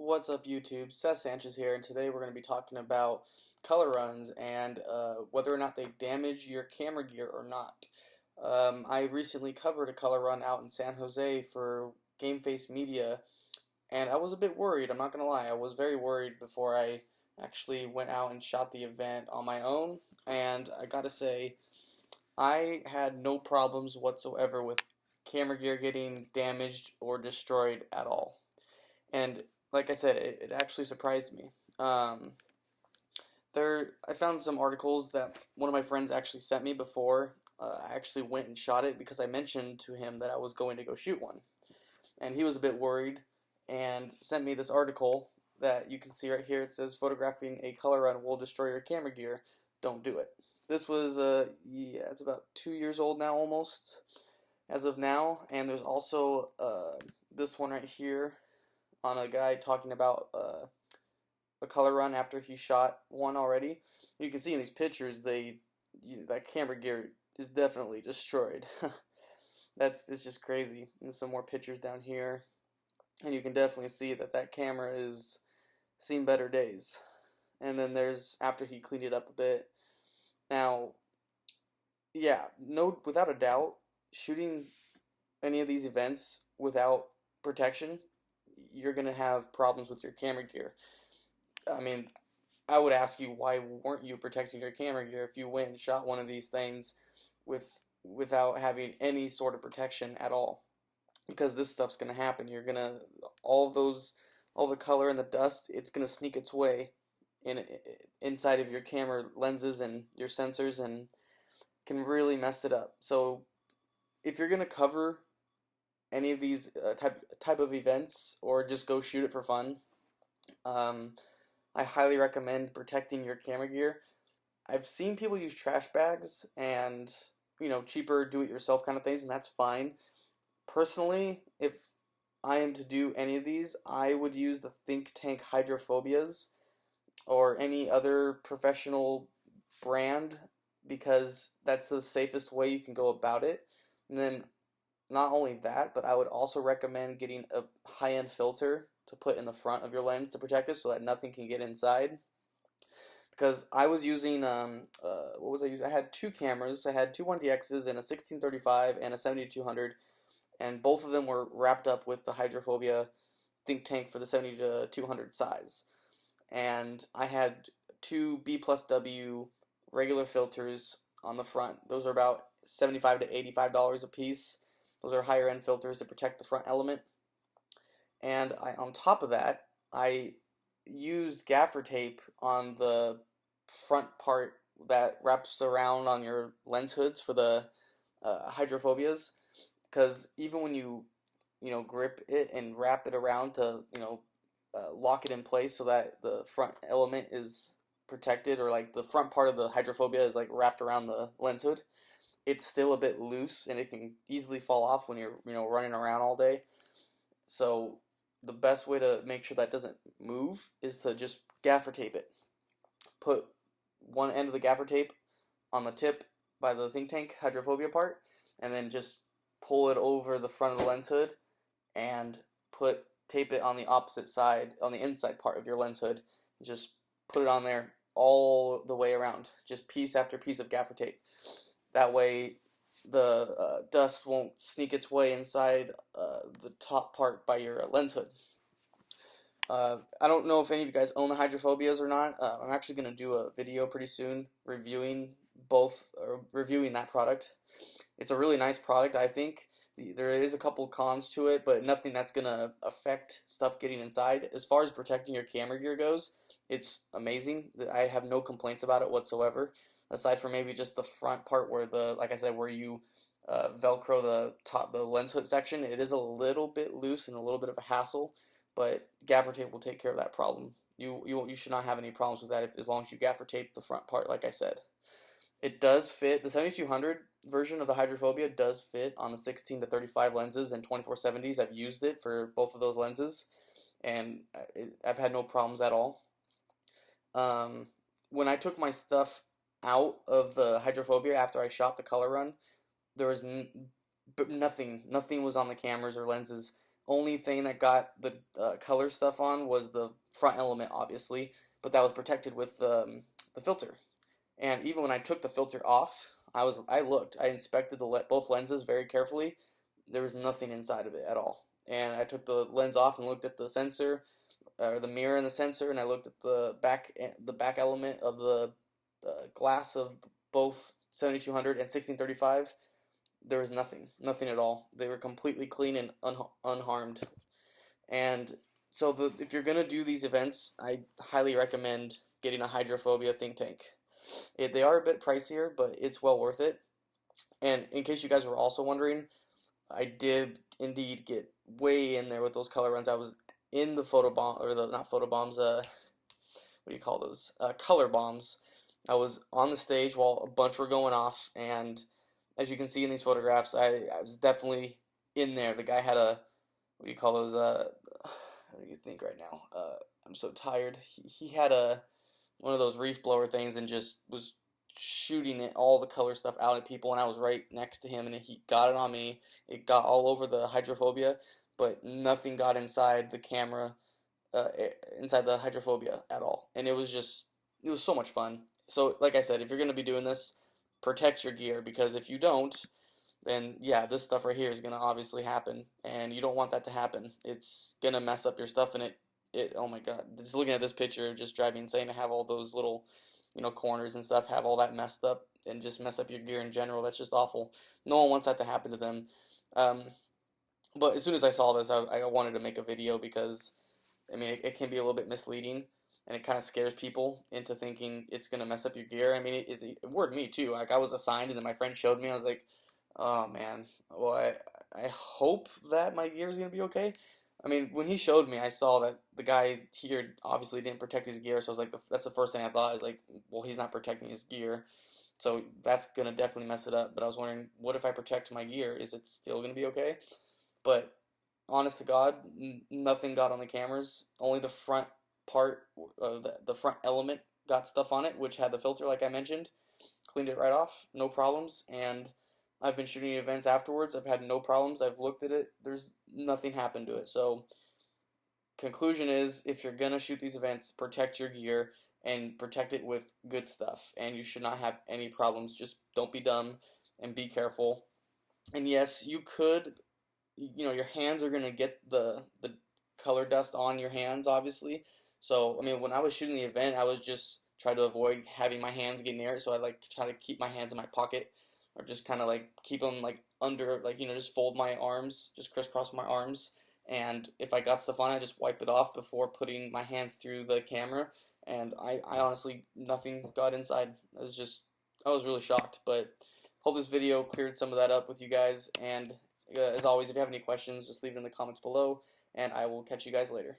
What's up, YouTube? Seth Sanchez here, and today we're going to be talking about color runs and whether or not they damage your camera gear or not. I recently covered a color run out in San Jose for Game Face Media, and I was a bit worried. I'm not going to lie, I was very worried before I actually went out and shot the event on my own, and I gotta say, I had no problems whatsoever with camera gear getting damaged or destroyed at all. And like I said, it actually surprised me. I found some articles that one of my friends actually sent me before I actually went and shot it because I mentioned to him that I was going to go shoot one. And he was a bit worried and sent me this article that you can see right here. It says, photographing a color run will destroy your camera gear. Don't do it. This was, yeah, it's about 2 years old now almost, as of now. And there's also this one right here on a guy talking about a color run after he shot one already. You can see in these pictures that camera gear is definitely destroyed. It's just crazy. There's some more pictures down here, and you can definitely see that camera is seen better days. And then there's after he cleaned it up a bit. Now, yeah, no, without a doubt, shooting any of these events without protection, you're going to have problems with your camera gear. I mean, I would ask you, why weren't you protecting your camera gear if you went and shot one of these things without having any sort of protection at all? Because this stuff's going to happen. You're going to, all the color and the dust, it's going to sneak its way inside of your camera lenses and your sensors and can really mess it up. So if you're going to cover any of these type of events or just go shoot it for fun, I highly recommend protecting your camera gear. I've seen people use trash bags and cheaper do-it-yourself kind of things, and that's fine. Personally, if I am to do any of these, I would use the Think Tank hydrophobias or any other professional brand because that's the safest way you can go about it. And then not only that, but I would also recommend getting a high-end filter to put in the front of your lens to protect it so that nothing can get inside. Because I was using, what was I using? I had two cameras. I had two 1DXs and a 1635 and a 7200, and both of them were wrapped up with the Hydrophobia Think Tank for the 70 to 200 size. And I had two B plus W regular filters on the front. Those are about $75 to $85 a piece. Those are higher end filters to protect the front element. And on top of that, I used gaffer tape on the front part that wraps around on your lens hoods for the hydrophobias. Because even when you grip it and wrap it around to lock it in place so that the front element is protected, or like the front part of the hydrophobia is like wrapped around the lens hood, it's still a bit loose and it can easily fall off when you're running around all day. So the best way to make sure that doesn't move is to just gaffer tape it. Put one end of the gaffer tape on the tip by the Think Tank hydrophobia part, and then just pull it over the front of the lens hood and tape it on the opposite side, on the inside part of your lens hood. Just put it on there all the way around, just piece after piece of gaffer tape. That way the dust won't sneak its way inside the top part by your lens hood. I don't know if any of you guys own the hydrophobias or not. I'm actually going to do a video pretty soon reviewing that product. It's a really nice product, I think. There is a couple cons to it, but nothing that's going to affect stuff getting inside. As far as protecting your camera gear goes, it's amazing. I have no complaints about it whatsoever, aside from maybe just the front part where like I said, where you Velcro the lens hood section. It is a little bit loose and a little bit of a hassle, but gaffer tape will take care of that problem. You should not have any problems with that as long as you gaffer tape the front part, like I said. It does fit. The 7200 version of the hydrophobia does fit on the 16 to 35 lenses and 24-70s. I've used it for both of those lenses, and I've had no problems at all. When I took my stuff out of the hydrophobia after I shot the color run, there was nothing was on the cameras or lenses Only thing that got the color stuff on was the front element, obviously, but that was protected with the filter. And even when I took the filter off, I inspected both lenses very carefully. There was nothing inside of it at all. And I took the lens off and looked at the sensor, or the mirror in the sensor, and I looked at the back element of the glass of both 7200 and 1635. There was nothing at all. They were completely clean and unharmed. And so if you're gonna do these events, I highly recommend getting a hydrophobia think tank. They are a bit pricier, but it's well worth it. And in case you guys were also wondering, I did indeed get way in there with those color runs. I was in the photo bomb, or the not photo bombs. What do you call those? Color bombs. I was on the stage while a bunch were going off, and as you can see in these photographs, I was definitely in there. The guy had a, what do you call those? What do you think right now? I'm so tired. He had a one of those reef blower things and just was shooting it, all the color stuff out at people, and I was right next to him, and he got it on me. It got all over the hydrophobia, but nothing got inside the camera, inside the hydrophobia at all. And it was so much fun. So, like I said, if you're going to be doing this, protect your gear, because if you don't, then yeah, this stuff right here is going to obviously happen, and you don't want that to happen. It's going to mess up your stuff, and oh my god, just looking at this picture just drives me insane to have all those little, corners and stuff, have all that messed up and just mess up your gear in general. That's just awful. No one wants that to happen to them. Um, but as soon as I saw this, I wanted to make a video because, I mean, it can be a little bit misleading, and it kind of scares people into thinking it's going to mess up your gear. I mean, it worried me too. Like, I was assigned, and then my friend showed me, I was like, oh man, well, I hope that my gear is going to be okay. I mean, when he showed me, I saw that the guy here obviously didn't protect his gear, so I was like, that's the first thing I thought, is like, well, he's not protecting his gear, so that's gonna definitely mess it up. But I was wondering, what if I protect my gear? Is it still gonna be okay? But honest to God, nothing got on the cameras. Only the front part, the front element got stuff on it, which had the filter, like I mentioned. Cleaned it right off, no problems, and I've been shooting events afterwards. I've had no problems. I've looked at it. There's nothing happened to it. So, conclusion is, if you're gonna shoot these events, protect your gear and protect it with good stuff. And you should not have any problems. Just don't be dumb and be careful. And yes, you could, your hands are gonna get the color dust on your hands, obviously. So, I mean, when I was shooting the event, I was just trying to avoid having my hands get near it. So I like try to keep my hands in my pocket, or just kind of like keep them like under, like, just fold my arms, just crisscross my arms, and if I got stuff on it, I just wipe it off before putting my hands through the camera, and I honestly, nothing got inside. I was really shocked, but hope this video cleared some of that up with you guys, and as always, if you have any questions, just leave it in the comments below, and I will catch you guys later.